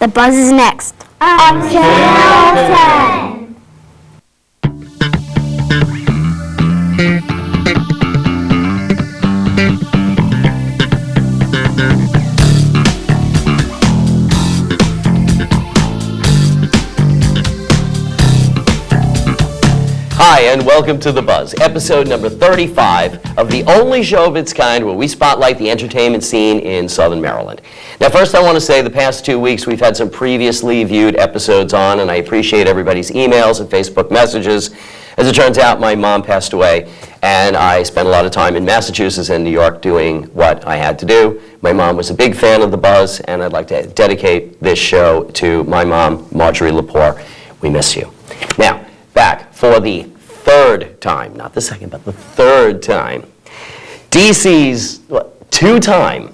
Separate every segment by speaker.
Speaker 1: The Buzz is next on Channel 10.
Speaker 2: Hi, and welcome to The Buzz, episode number 35 of the only show of its kind where we spotlight the entertainment scene in Southern Maryland. Now, first I want to say the past 2 weeks we've had some previously viewed episodes on, and I appreciate everybody's emails and Facebook messages. As it turns out, my mom passed away, and I spent a lot of time in Massachusetts and New York doing what I had to do. My mom was a big fan of The Buzz, and I'd like to dedicate this show to my mom, Marjorie Lepore. We miss you. Now, back for the third time, not the second, but the third time, DC's two-time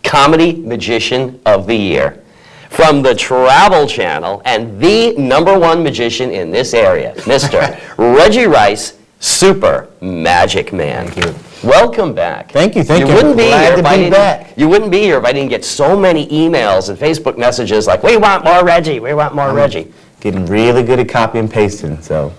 Speaker 2: Comedy Magician of the Year from the Travel Channel and the #1 magician in this area, Mr. Reggie Rice, Super Magic Man.
Speaker 3: Thank you.
Speaker 2: Welcome back.
Speaker 3: Thank you.
Speaker 2: You wouldn't be here if I didn't get so many emails and Facebook messages like, we want more Reggie, we want more Reggie.
Speaker 3: Getting really good at copy and pasting, so.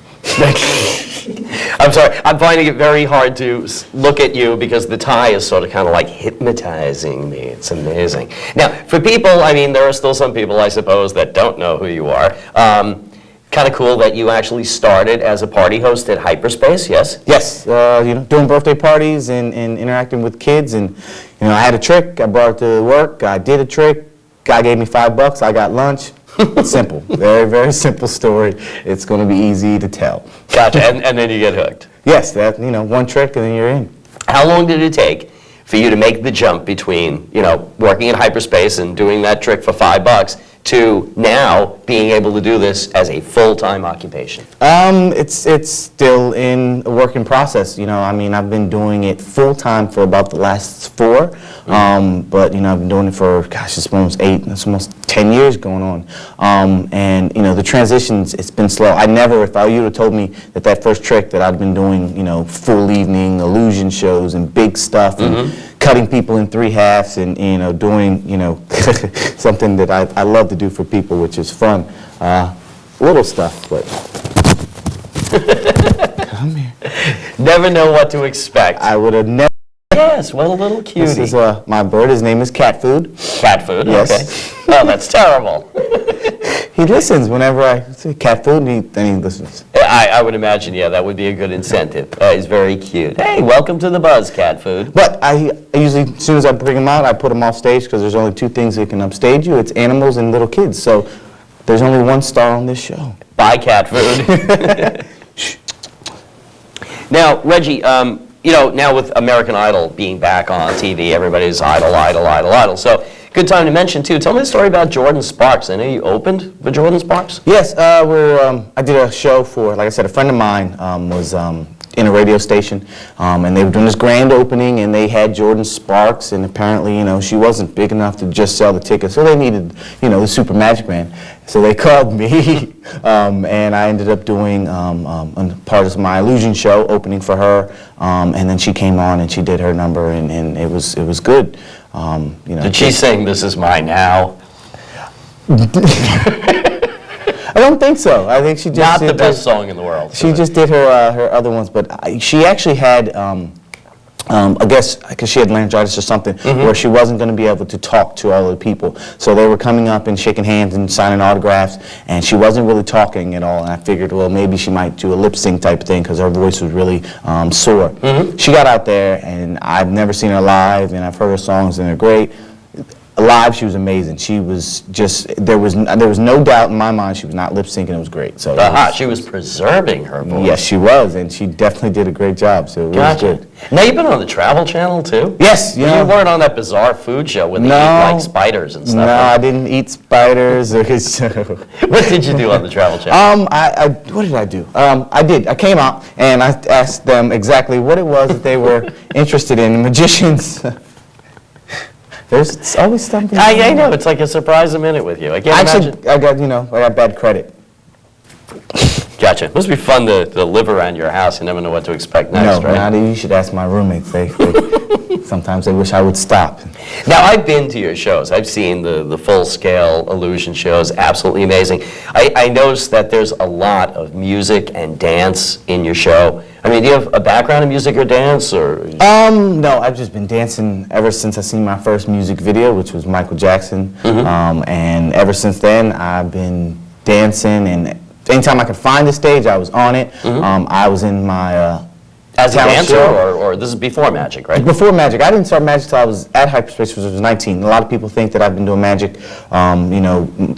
Speaker 2: I'm sorry, I'm finding it very hard to look at you because the tie is sort of kind of like hypnotizing me. It's amazing. Now, for people, I mean, there are still some people, I suppose, that don't know who you are. Kind of cool that you actually started as a party host at Hyperspace, yes?
Speaker 3: Yes, doing birthday parties and interacting with kids, and I had a trick. I brought it to work. I did a trick. Guy gave me $5. I got lunch. It's simple. Very, very simple story. It's going to be easy to tell.
Speaker 2: Gotcha. And then you get hooked.
Speaker 3: Yes, that one trick and then you're in.
Speaker 2: How long did it take for you to make the jump between, working in Hyperspace and doing that trick for $5 to now being able to do this as a full-time occupation?
Speaker 3: It's still in a working process. I've been doing it full-time for about the last 4. But I've been doing it for, it's almost 8, it's almost 10 years going on. And the transitions, it's been slow. I never, if you would have told me that first trick that I'd been doing, full evening illusion shows and big stuff and cutting people in 3 halves and, doing, something that I love to do for people, which is fun. Little stuff, but come here.
Speaker 2: Never know what to expect.
Speaker 3: I would have never.
Speaker 2: Yes, what a little cutie.
Speaker 3: This is my bird. His name is Cat Food.
Speaker 2: Cat Food?
Speaker 3: Yes.
Speaker 2: Okay. Oh, that's terrible.
Speaker 3: He listens whenever I say Cat Food, then he listens.
Speaker 2: I would imagine, yeah, that would be a good incentive. He's very cute. Hey, welcome to the Buzz, Cat Food.
Speaker 3: But I usually, as soon as I bring him out, I put him off stage because there's only 2 things that can upstage you. It's animals and little kids. So there's only 1 star on this show.
Speaker 2: Bye, Cat Food. Now, Reggie, now with American Idol being back on TV, everybody's idol. So, good time to mention, too. Tell me the story about Jordan Sparks. I know you opened for Jordan Sparks.
Speaker 3: Yes, I did a show for, like I said, a friend of mine was in a radio station, and they were doing this grand opening, and they had Jordan Sparks, and apparently, she wasn't big enough to just sell the tickets, so they needed, the Super Magic Man. So they called me, and I ended up doing part of my illusion show, opening for her, and then she came on and she did her number, and it was good.
Speaker 2: Did she sing "This Is Mine Now"?
Speaker 3: I don't think so. I think she just
Speaker 2: not
Speaker 3: did
Speaker 2: the best song in the world.
Speaker 3: She just did her other ones, but she actually had. I guess because she had laryngitis or something, where she wasn't going to be able to talk to all the people. So they were coming up and shaking hands and signing autographs, and she wasn't really talking at all. And I figured, well, maybe she might do a lip sync type thing because her voice was really sore. She got out there, and I've never seen her live, and I've heard her songs, and they're great. Live, she was amazing. She was just, there was no doubt in my mind she was not lip syncing. It was great. So
Speaker 2: she was preserving her voice.
Speaker 3: Yes, she was, and she definitely did a great job. So it was good.
Speaker 2: Now you've been on the Travel Channel too.
Speaker 3: Yes,
Speaker 2: you weren't on that bizarre food show when they eat like spiders and stuff.
Speaker 3: No, I didn't eat spiders.
Speaker 2: What did you do on the Travel Channel?
Speaker 3: What did I do? I came out and I asked them exactly what it was that they were interested in. Magicians. There's always something.
Speaker 2: I know, it's like a surprise a minute with you. I can't imagine.
Speaker 3: I got bad credit.
Speaker 2: Gotcha. Must be fun to live around your house. You never know what to expect next,
Speaker 3: No,
Speaker 2: right?
Speaker 3: not you should ask my roommates. Sometimes they wish I would stop.
Speaker 2: Now, I've been to your shows. I've seen the full-scale illusion shows. Absolutely amazing. I noticed that there's a lot of music and dance in your show. I mean, do you have a background in music or dance, or?
Speaker 3: No, I've just been dancing ever since I seen my first music video, which was Michael Jackson. And ever since then, I've been dancing, and anytime I could find the stage, I was on it. I was in my
Speaker 2: As a
Speaker 3: talent
Speaker 2: dancer,
Speaker 3: show.
Speaker 2: or this is before Magic, right?
Speaker 3: Before Magic. I didn't start Magic till I was at Hyperspace, which was 19. A lot of people think that I've been doing Magic,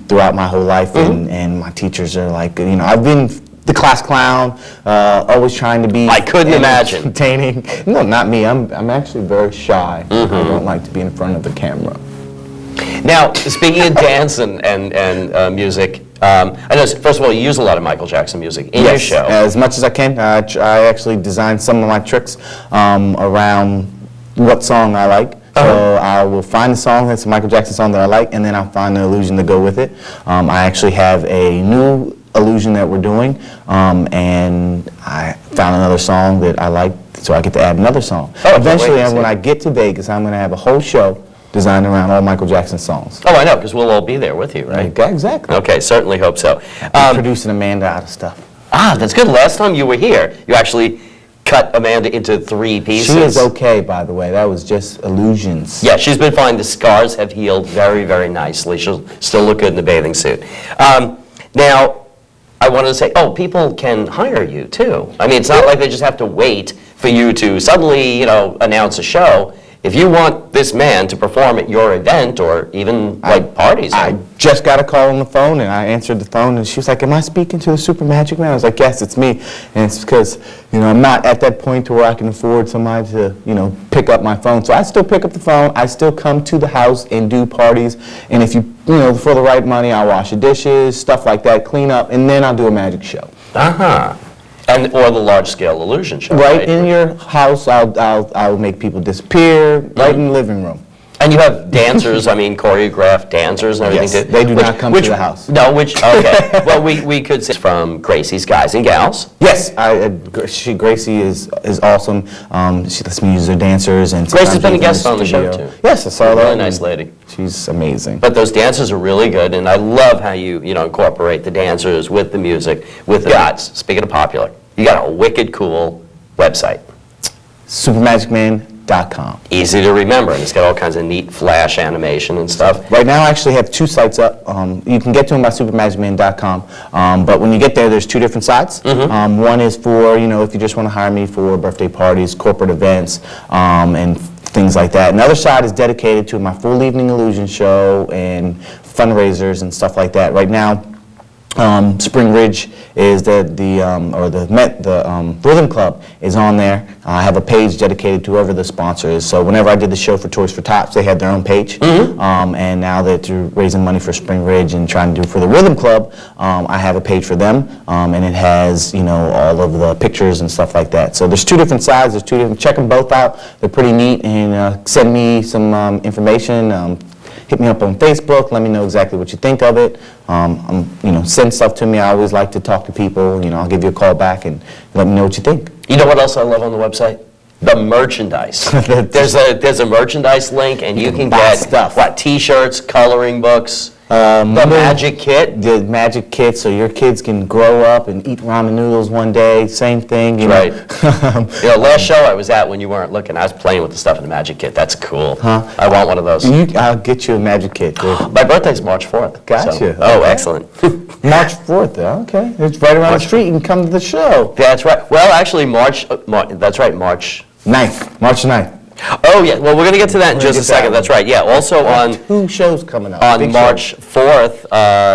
Speaker 3: throughout my whole life, and my teachers are like, I've been the class clown, always trying to be.
Speaker 2: I couldn't imagine.
Speaker 3: Entertaining. No, not me. I'm actually very shy. I don't like to be in front of the camera.
Speaker 2: Now, speaking of dance and music, I know, first of all, you use a lot of Michael Jackson music in your show.
Speaker 3: As much as I can. I actually designed some of my tricks around what song I like. So I will find a song that's a Michael Jackson song that I like, and then I'll find an illusion to go with it. I actually have a new illusion that we're doing, and I found another song that I like, so I get to add another song. Eventually, when I get to Vegas, I'm going to have a whole show designed around all Michael Jackson songs.
Speaker 2: Oh, I know, because we'll all be there with you, right?
Speaker 3: Exactly.
Speaker 2: Okay, certainly hope so.
Speaker 3: Producing Amanda out of stuff.
Speaker 2: That's good. Last time you were here, you actually cut Amanda into 3 pieces.
Speaker 3: She is okay, by the way. That was just illusions.
Speaker 2: Yeah, she's been fine. The scars have healed very, very nicely. She'll still look good in the bathing suit. Now, I wanted to say, people can hire you, too. I mean, it's not like they just have to wait for you to suddenly, announce a show. If you want this man to perform at your event or even parties.
Speaker 3: I just got a call on the phone, and I answered the phone, and she was like, "Am I speaking to the Super Magic Man?" I was like, "Yes, it's me." And it's because, I'm not at that point to where I can afford somebody to, pick up my phone. So I still pick up the phone. I still come to the house and do parties. And if you, for the right money, I'll wash the dishes, stuff like that, clean up, and then I'll do a magic show.
Speaker 2: Or the large-scale illusion show.
Speaker 3: Right in your house, I'll make people disappear right in the living room.
Speaker 2: And you have dancers, choreographed dancers and everything.
Speaker 3: Yes, they do not come to the house.
Speaker 2: No, okay. Well, we could say from Gracie's Guys and Gals.
Speaker 3: Yes, Gracie is awesome. She lets me use her dancers. And
Speaker 2: Gracie's been a guest on the show, too.
Speaker 3: Yes, I saw that.
Speaker 2: Really nice lady.
Speaker 3: She's amazing.
Speaker 2: But those dancers are really good, and I love how you, incorporate the dancers with the music, with the dots. Speaking of popular, you got a wicked cool website.
Speaker 3: Supermagicman.com.
Speaker 2: Easy to remember, and it's got all kinds of neat flash animation and stuff.
Speaker 3: Right now, I actually have 2 sites up. You can get to them by supermagicman.com, but when you get there's 2 different sites. One is for, if you just want to hire me for birthday parties, corporate events, and things like that. Another side is dedicated to my full evening illusion show and fundraisers and stuff like that. Right now, Spring Ridge is the Rhythm Club is on there. I have a page dedicated to whoever the sponsor is. So whenever I did the show for Toys for Tots, they had their own page. And now that they're raising money for Spring Ridge and trying to do for the Rhythm Club, I have a page for them, and it has all of the pictures and stuff like that. So there's 2 different sides. There's 2 different. Check them both out. They're pretty neat, and send me some information. Hit me up on Facebook. Let me know exactly what you think of it. Send stuff to me. I always like to talk to people. I'll give you a call back and let me know what you think.
Speaker 2: You know what else I love on the website? The merchandise. There's a merchandise link, and you can get
Speaker 3: stuff.
Speaker 2: T-shirts, coloring books, the magic kit.
Speaker 3: The magic kit, so your kids can grow up and eat ramen noodles one day. Same thing.
Speaker 2: Right. Last show I was at when you weren't looking, I was playing with the stuff in the magic kit. That's cool. I want one of those.
Speaker 3: I'll get you a magic kit.
Speaker 2: My birthday's March 4th.
Speaker 3: Gotcha.
Speaker 2: So, excellent.
Speaker 3: March 4th. Okay. It's right around the street. You can come to the show.
Speaker 2: That's right. Well, actually, that's right, March
Speaker 3: 9th. March 9th.
Speaker 2: Oh, yeah. Well, we're going to get to that in just a second. That's right. Yeah. Also on
Speaker 3: 2 shows coming up.
Speaker 2: On March 4th,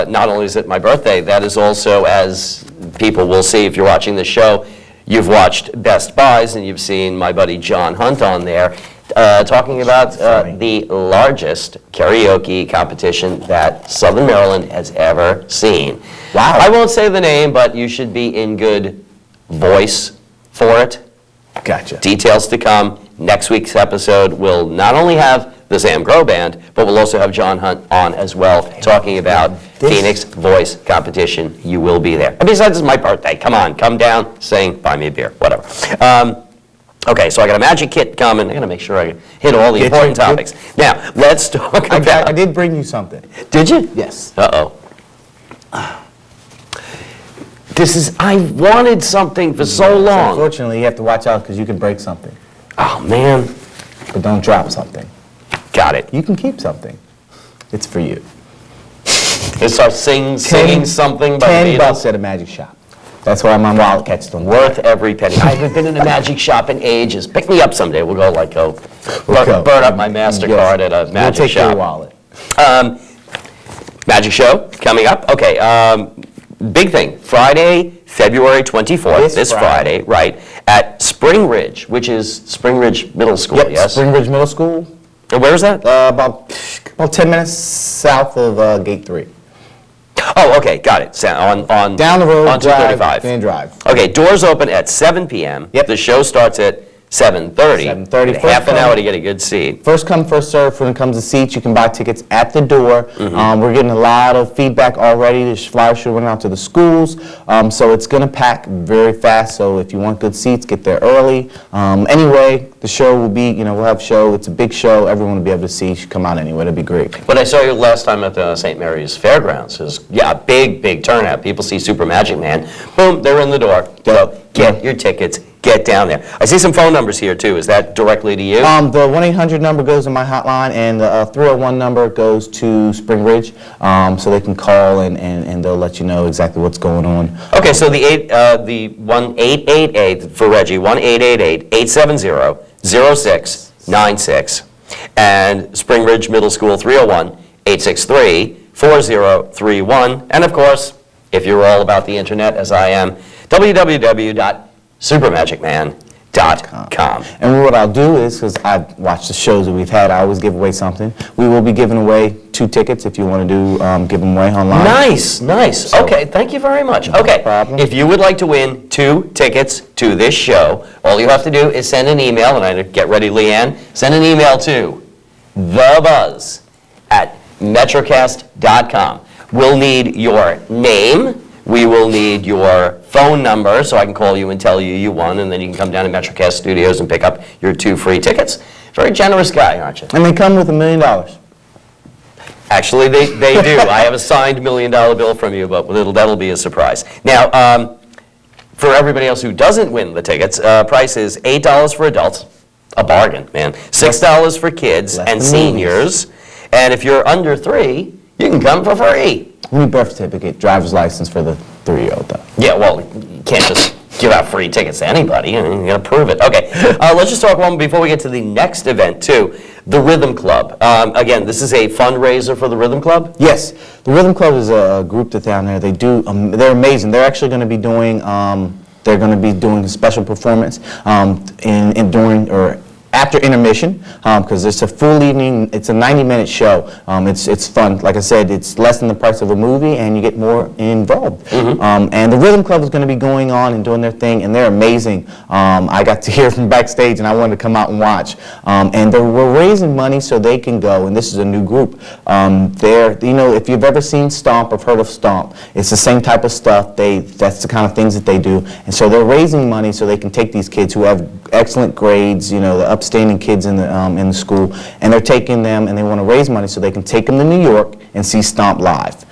Speaker 2: not only is it my birthday, that is also, as people will see if you're watching the show, you've watched Best Buys and you've seen my buddy John Hunt on there talking about the largest karaoke competition that Southern Maryland has ever seen.
Speaker 3: Wow.
Speaker 2: I won't say the name, but you should be in good voice for it.
Speaker 3: Gotcha.
Speaker 2: Details to come. Next week's episode will not only have the Sam Grow Band, but we'll also have John Hunt on as well, talking about Phoenix Voice Competition. You will be there. And besides, it's my birthday. Come on, come down, sing, buy me a beer, whatever. Okay, so I got a magic kit coming. I got to make sure I hit all the important topics. Now, let's talk about...
Speaker 3: I did bring you something.
Speaker 2: Did you?
Speaker 3: Yes.
Speaker 2: Uh-oh. I wanted something for so long.
Speaker 3: Unfortunately, you have to watch out because you can break something.
Speaker 2: Oh, man.
Speaker 3: But don't drop something.
Speaker 2: Got it.
Speaker 3: You can keep something. It's for you.
Speaker 2: It's our singing something by the
Speaker 3: $10 at a magic shop. That's why my wallet catches them.
Speaker 2: Worth every penny. I haven't been in a magic shop in ages. Pick me up someday. We'll go burn up my MasterCard at a magic
Speaker 3: we'll take
Speaker 2: shop.
Speaker 3: your wallet.
Speaker 2: Magic show coming up. Okay, big thing. Friday, February 24th, this Friday, right, at Spring Ridge, which is Spring Ridge Middle School, yes?
Speaker 3: Spring Ridge Middle School.
Speaker 2: And where is that?
Speaker 3: About 10 minutes south of Gate 3.
Speaker 2: Oh, okay, got it. On
Speaker 3: Down the road,
Speaker 2: on 235.
Speaker 3: drive.
Speaker 2: Okay, doors open at 7 p.m.
Speaker 3: Yep.
Speaker 2: The show starts at 7:30.
Speaker 3: 7:30.
Speaker 2: Half an hour to get a good seat.
Speaker 3: First come, first serve. When it comes to seats, you can buy tickets at the door.
Speaker 2: Mm-hmm.
Speaker 3: We're getting a lot of feedback already. The flyer should went out to the schools, so it's going to pack very fast. So if you want good seats, get there early. Anyway, the show will be, we'll have a show. It's a big show. Everyone will be able to see. You should come out anyway. It'll be great.
Speaker 2: But I saw you last time at the St. Mary's Fairgrounds. Big turnout. People see Super Magic Man. Boom, they're in the door. So get your tickets. Get down there. I see some phone numbers here, too. Is that directly to you?
Speaker 3: The 1-800 number goes to my hotline, and the 301 number goes to Spring Ridge, so they can call, and they'll let you know exactly what's going on.
Speaker 2: Okay, so the 1-888 for Reggie, 1-888-870-0696, and Spring Ridge Middle School, 301-863-4031, and of course, if you're all about the internet, as I am, www.supermagicman.com.
Speaker 3: And what I'll do is, because I've watched the shows that we've had, I always give away something. We will be giving away 2 tickets if you want to give them away online.
Speaker 2: Nice. Okay, thank you very much. Okay,
Speaker 3: problem.
Speaker 2: if you would like to win 2 tickets to this show, all you have to do is send an email, and I get ready, Leanne, send an email to thebuzz@metrocast.com. We'll need your name. We will need your phone number so I can call you and tell you won, and then you can come down to MetroCast Studios and pick up your 2 free tickets. Very generous guy, aren't you?
Speaker 3: And they come with $1 million.
Speaker 2: Actually, they do. I have a signed $1 million bill from you, but that'll be a surprise. Now, for everybody else who doesn't win the tickets, price is $8 for adults, a bargain, man. $6 for kids and seniors, and if you're under 3, you can come for free.
Speaker 3: We need birth certificate, driver's license for the 3-year-old, though.
Speaker 2: Yeah, well, you can't just give out free tickets to anybody. You got to prove it. Okay, let's just talk one before we get to the next event, too. The Rhythm Club. Again, this is a fundraiser for the Rhythm Club?
Speaker 3: Yes. The Rhythm Club is a group that's down there. They're amazing. They're actually going to be doing, a special performance after intermission, because it's a full evening. It's a 90-minute show. It's fun. Like I said, it's less than the price of a movie, and you get more involved.
Speaker 2: Mm-hmm.
Speaker 3: And the Rhythm Club is going to be going on and doing their thing, and they're amazing. I got to hear from backstage, and I wanted to come out and watch. And we're raising money so they can go, and this is a new group. If you've ever seen Stomp or heard of Stomp, it's the same type of stuff. That's the kind of things that they do. And so they're raising money so they can take these kids who have excellent grades, the upstanding kids in the school, and they're taking them, and they want to raise money so they can take them to New York and see Stomp live.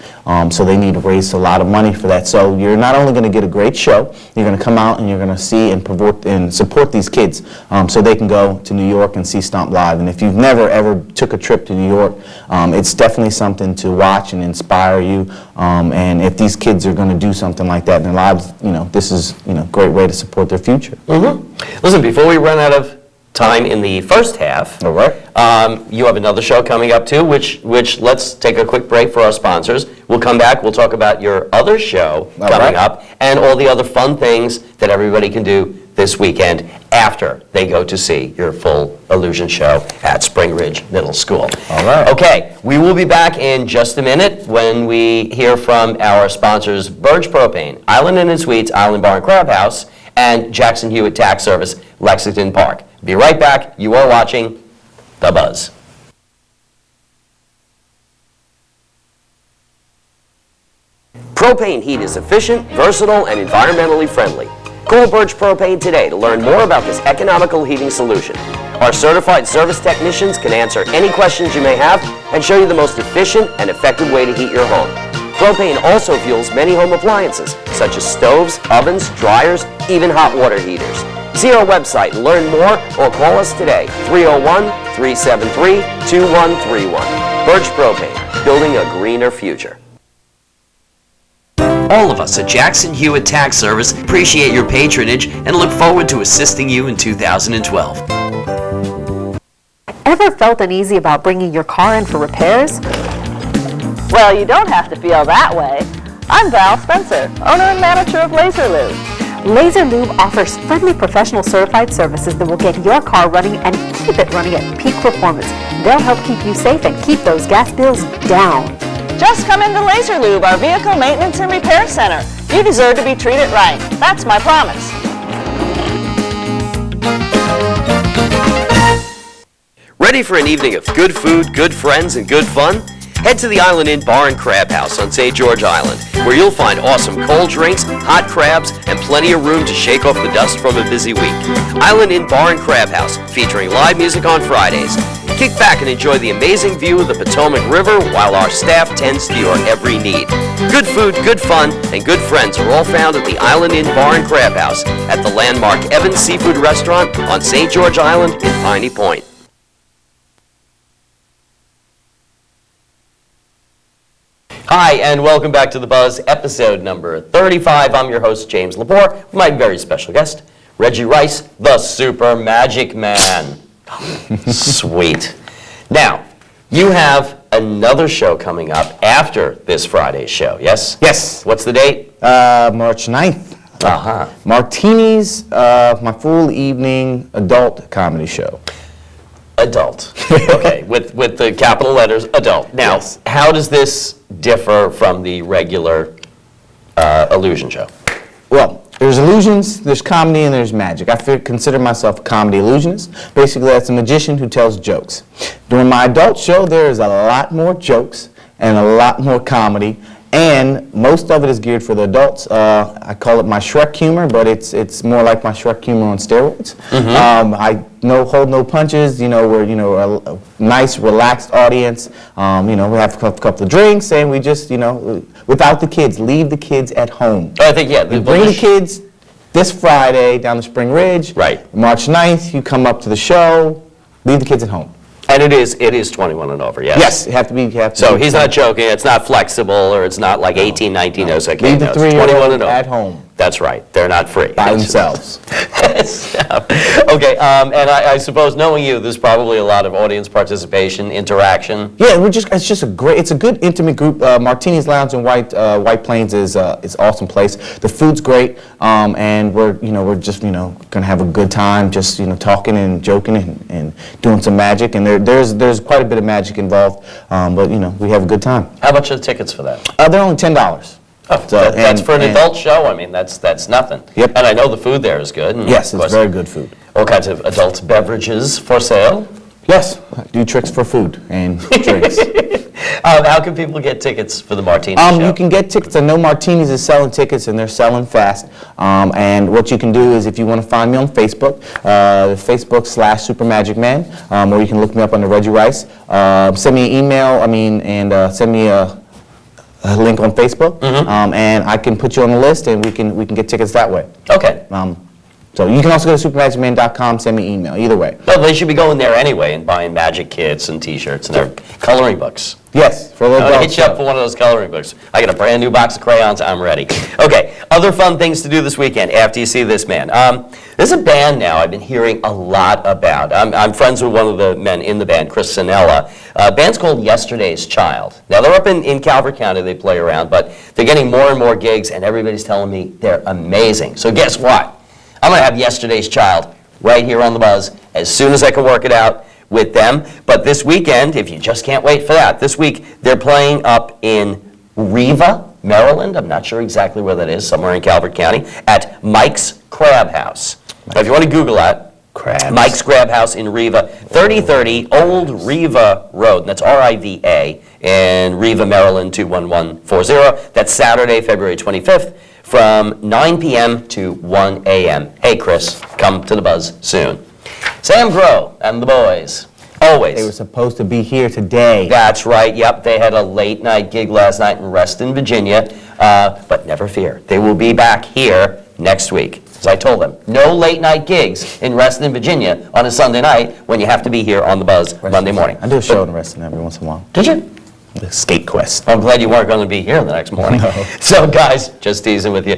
Speaker 3: So they need to raise a lot of money for that. So you're not only going to get a great show, you're going to come out and you're going to see and support these kids so they can go to New York and see Stomp live. And if you've never ever took a trip to New York, it's definitely something to watch and inspire you. And if these kids are going to do something like that in their lives, this is a great way to support their future.
Speaker 2: Mm-hmm. Listen, before we run out of time in the first half,
Speaker 3: all right.
Speaker 2: You have another show coming up too, which let's take a quick break for our sponsors. We'll come back, we'll talk about your other show coming up and all the other fun things that everybody can do this weekend after they go to see your full illusion show at Spring Ridge Middle School.
Speaker 3: All right.
Speaker 2: Okay, we will be back in just a minute when we hear from our sponsors, Burge Propane, Island Inn and Suites, Island Bar and Crab House, and Jackson Hewitt Tax Service, Lexington Park. Be right back. You are watching The Buzz. Propane heat is efficient, versatile, and environmentally friendly. Call Birch Propane today to learn more about this economical heating solution. Our certified service technicians can answer any questions you may have and show you the most efficient and effective way to heat your home. Propane also fuels many home appliances, such as stoves, ovens, dryers, even hot water heaters. See our website and learn more or call us today, 301-373-2131. Birch Propane, building a greener future. All of us at Jackson Hewitt Tax Service appreciate your patronage and look forward to assisting you in 2012.
Speaker 4: Ever felt uneasy about bringing your car in for repairs?
Speaker 5: Well, you don't have to feel that way. I'm Val Spencer, owner and manager of Laser Lube.
Speaker 4: Laser Lube offers friendly professional certified services that will get your car running and keep it running at peak performance. They'll help keep you safe and keep those gas bills down.
Speaker 5: Just come into Laser Lube, our vehicle maintenance and repair center. You deserve to be treated right. That's my promise.
Speaker 2: Ready for an evening of good food, good friends, and good fun? Head to the Island Inn Bar and Crab House on St. George Island, where you'll find awesome cold drinks, hot crabs, and plenty of room to shake off the dust from a busy week. Island Inn Bar and Crab House, featuring live music on Fridays. Kick back and enjoy the amazing view of the Potomac River while our staff tends to your every need. Good food, good fun, and good friends are all found at the Island Inn Bar and Crab House at the landmark Evans Seafood Restaurant on St. George Island in Piney Point. Hi, and welcome back to The Buzz, episode number 35. I'm your host, James Lepore, with my very special guest, Reggie Rice, the Super Magic Man. Sweet. Now, you have another show coming up after this Friday's show, yes?
Speaker 3: Yes.
Speaker 2: What's the date?
Speaker 3: March 9th.
Speaker 2: Uh-huh.
Speaker 3: Martinis, my full evening adult comedy show.
Speaker 2: Adult. Okay, with the capital letters, adult. Now,
Speaker 3: Yes.
Speaker 2: How does this differ from the regular illusion show?
Speaker 3: Well, there's illusions, there's comedy, and there's magic. I consider myself a comedy illusionist. Basically, that's a magician who tells jokes. During my adult show, there is a lot more jokes and a lot more comedy, and most of it is geared for the adults. I call it my Shrek humor, but it's more like my Shrek humor on steroids. I hold no punches. We're a nice, relaxed audience. We have a couple of drinks, and we just without the kids, leave the kids at home.
Speaker 2: I think
Speaker 3: Bring the kids this Friday down to Spring Ridge.
Speaker 2: Right.
Speaker 3: March 9th, you come up to the show. Leave the kids at home.
Speaker 2: And it is 21 and over, yes?
Speaker 3: Yes, you have to be.
Speaker 2: So he's not joking, it's not flexible, or it's not like 18, 19, no, so
Speaker 3: Leave the
Speaker 2: no, it's
Speaker 3: 3-year-old
Speaker 2: 21 and over.
Speaker 3: at home.
Speaker 2: That's right, they're not free.
Speaker 3: By themselves.
Speaker 2: Okay, and I suppose knowing you, there's probably a lot of audience participation, interaction.
Speaker 3: Yeah, it's a good intimate group. Martini's Lounge in White Plains is awesome place. The food's great, and we're just gonna have a good time, just talking and joking and doing some magic. And there's quite a bit of magic involved, but we have a good time.
Speaker 2: How much are the tickets for that?
Speaker 3: They're only $10.
Speaker 2: Oh, that's for an adult show. I mean, that's nothing.
Speaker 3: Yep.
Speaker 2: And I know the food there is good. And
Speaker 3: Yes,
Speaker 2: of
Speaker 3: it's
Speaker 2: course,
Speaker 3: very good food.
Speaker 2: all kinds of adult beverages for sale.
Speaker 3: Yes, I do tricks for food and drinks.
Speaker 2: How can people get tickets for the Martini show?
Speaker 3: You can get tickets. I know Martini's is selling tickets, and they're selling fast. And what you can do is, if you want to find me on Facebook, Facebook/Super Magic Man, or you can look me up under Reggie Rice. Send me an email. And send me a link on Facebook, and I can put you on the list, and we can get tickets that way.
Speaker 2: Okay.
Speaker 3: So you can also go to supermagicman.com, send me an email, either way.
Speaker 2: Well, they should be going there anyway and buying magic kits and T-shirts and their coloring books.
Speaker 3: Yes, for the
Speaker 2: I'm going to
Speaker 3: adults.
Speaker 2: hit you up for one of those coloring books. I got a brand new box of crayons. I'm ready. Okay, other fun things to do this weekend after you see this man. There's a band now I've been hearing a lot about. I'm friends with one of the men in the band, Chris Sinella. Band's called Yesterday's Child. Now, they're up in Calvert County. They play around, but they're getting more and more gigs, and everybody's telling me they're amazing. So guess what? I'm going to have Yesterday's Child right here on The Buzz as soon as I can work it out with them. But this weekend, if you just can't wait for that, this week they're playing up in Riva, Maryland. I'm not sure exactly where that is, somewhere in Calvert County, at Mike's Crab House. Now, if you want to Google that,
Speaker 3: Crabs.
Speaker 2: Mike's Crab House in Riva, 3030 Old Riva Road. And that's R-I-V-A in Riva, Maryland, 21140. That's Saturday, February 25th from 9 p.m. to 1 a.m. Hey, Chris, come to the Buzz soon. Sam Grow and the boys, always.
Speaker 3: They were supposed to be here today.
Speaker 2: That's right, yep. They had a late night gig last night in Reston, Virginia. But never fear, they will be back here next week. As I told them, no late night gigs in Reston, Virginia on a Sunday night when you have to be here on the Buzz Monday morning.
Speaker 3: I do a show in Reston every once in a while.
Speaker 2: Did you?
Speaker 3: The Skate Quest.
Speaker 2: I'm glad you weren't going to be here the next morning.
Speaker 3: No.
Speaker 2: So guys, just teasing with you.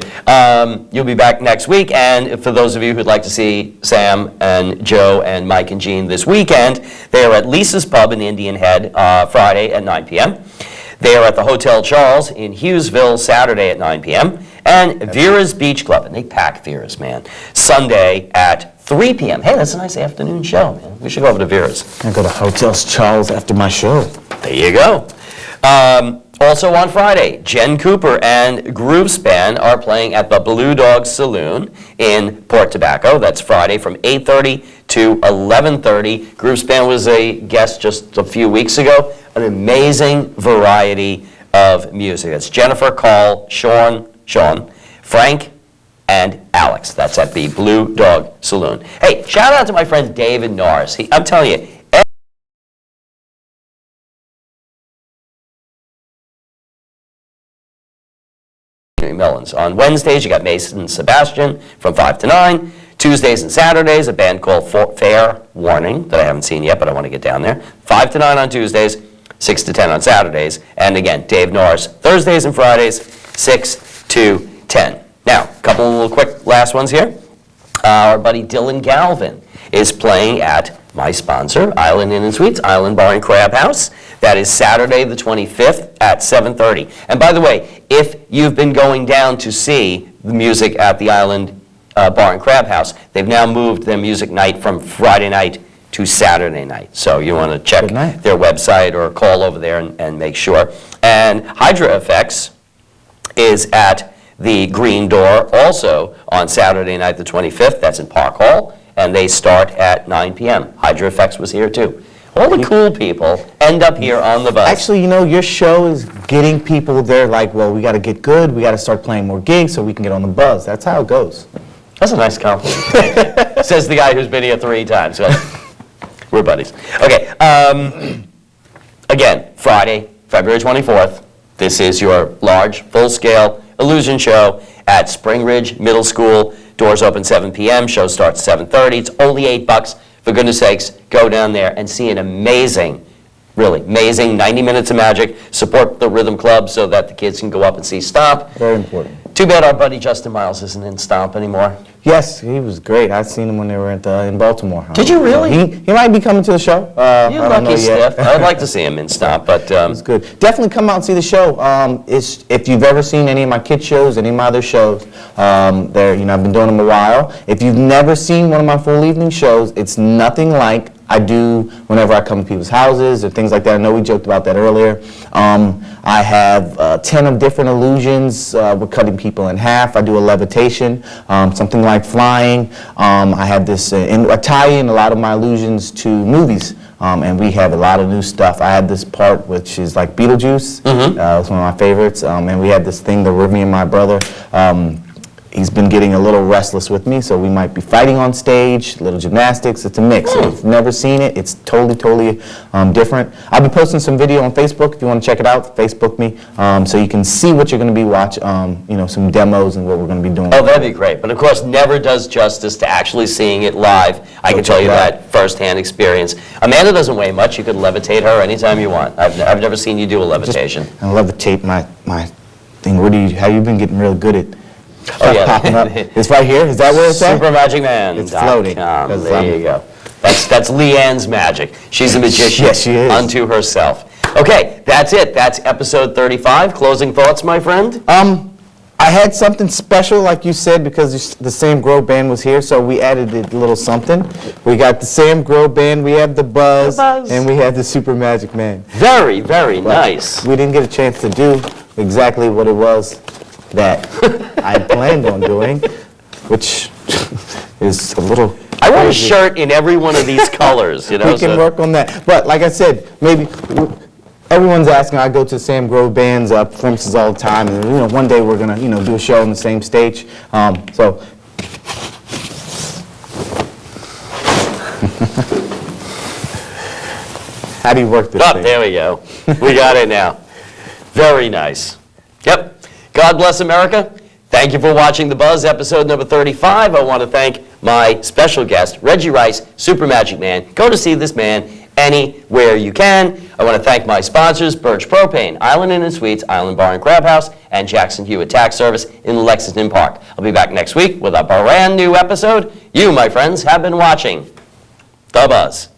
Speaker 2: You'll be back next week, and for those of you who'd like to see Sam and Joe and Mike and Jean this weekend, they are at Lisa's Pub in Indian Head Friday at 9 p.m. They are at the Hotel Charles in Hughesville Saturday at 9 p.m. and Vera's Beach Club, and they pack Vera's, man, Sunday at 3 p.m. Hey, that's a nice afternoon show, man. We should go over to Vera's.
Speaker 3: I go to Hotel Charles after my show.
Speaker 2: There you go. Also on Friday, Jen Cooper and Groove Span are playing at the Blue Dog Saloon in Port Tobacco. That's Friday from 8:30 to 11:30. Groove Span was a guest just a few weeks ago. An amazing variety of music. That's Jennifer, Carl, Sean, Frank, and Alex. That's at the Blue Dog Saloon. Hey, shout out to my friend David Norris. I'm telling you, Melons. On Wednesdays, you got Mason and Sebastian from 5 to 9. Tuesdays and Saturdays, a band called Fair Warning that I haven't seen yet, but I want to get down there. 5 to 9 on Tuesdays, 6 to 10 on Saturdays. And again, Dave Norris, Thursdays and Fridays, 6 to 10. Now, a couple of little quick last ones here. Our buddy Dylan Galvin is playing at my sponsor, Island Inn and Suites, Island Bar and Crab House. That is Saturday the 25th at 7:30. And by the way, if you've been going down to see the music at the Island Bar and Crab House, they've now moved their music night from Friday night to Saturday night. So you want to check their website or call over there and make sure. And Hydra Effects is at the Green Door also on Saturday night the 25th. That's in Park Hall. And they start at 9 p.m. Hydra Effects was here too. All the cool people end up here on the Buzz.
Speaker 3: Actually, you know, your show is getting people there like, well, we got to get good. We got to start playing more gigs so we can get on the Buzz. That's how it goes.
Speaker 2: That's a nice compliment. Says the guy who's been here 3 times. We're buddies. Okay. Again, Friday, February 24th. This is your large, full-scale illusion show at Spring Ridge Middle School. Doors open 7 p.m. Show starts 7:30. It's only $8. For goodness sakes, go down there and see an amazing, really amazing 90 minutes of magic. Support the Rhythm Club so that the kids can go up and see Stomp.
Speaker 3: Very important.
Speaker 2: Too bad our buddy Justin Miles isn't in Stomp anymore.
Speaker 3: Yes, he was great. I've seen him when they were in Baltimore.
Speaker 2: Did you really?
Speaker 3: He might be coming to the show.
Speaker 2: You lucky stiff. I'd like to see him in Stomp, but
Speaker 3: it's good. Definitely come out and see the show. If you've ever seen any of my kids shows, any of my other shows, I've been doing them a while. If you've never seen one of my full evening shows, it's nothing like I do whenever I come to people's houses or things like that. I know we joked about that earlier. I have 10 of different illusions. We're cutting people in half. I do a levitation, something like flying. I have this, I tie in a lot of my illusions to movies. And we have a lot of new stuff. I had this part which is like Beetlejuice. It's one of my favorites. And we had this thing that me and my brother. He's been getting a little restless with me, so we might be fighting on stage, little gymnastics. It's a mix. So if you've never seen it, it's totally different. I'll be posting some video on Facebook if you want to check it out. Facebook me, so you can see what you're going to be watching. Some demos and what we're going to be doing.
Speaker 2: Oh, that'd be great. But of course, never does justice to actually seeing it live. I can tell you that firsthand experience. Amanda doesn't weigh much. You could levitate her anytime you want. I've never seen you do a levitation.
Speaker 3: I levitate my thing. How you been getting real good at?
Speaker 2: Oh, yeah.
Speaker 3: Popping up. It's right here. Is that where it's at?
Speaker 2: SuperMagicMan.
Speaker 3: It's floating.
Speaker 2: There you go. That's Leanne's magic. She's a magician.
Speaker 3: Yes, she is.
Speaker 2: Unto herself. Okay, that's it. That's episode 35. Closing thoughts, my friend?
Speaker 3: I had something special, like you said, because the Sam Grow Band was here, so we added a little something. We got the Sam Grow Band, we have the Buzz, and we have the Super Magic Man.
Speaker 2: Very, very nice.
Speaker 3: We didn't get a chance to do exactly what it was that I planned on doing, which is a little...
Speaker 2: I want a
Speaker 3: crazy.
Speaker 2: shirt in every one of these colors, you know?
Speaker 3: We can
Speaker 2: so-
Speaker 3: work on that. But like I said, maybe everyone's asking. I go to Sam Grove Band's performances all the time, and one day we're gonna do a show on the same stage. So. How do you work this
Speaker 2: Oh,
Speaker 3: thing?
Speaker 2: there we go. We got it now. Very nice. Yep. God bless America. Thank you for watching The Buzz, episode number 35. I want to thank my special guest, Reggie Rice, Super Magic Man. Go to see this man anywhere you can. I want to thank my sponsors, Birch Propane, Island Inn and Suites, Island Bar and Crab House, and Jackson Hewitt Tax Service in Lexington Park. I'll be back next week with a brand new episode. You, my friends, have been watching The Buzz.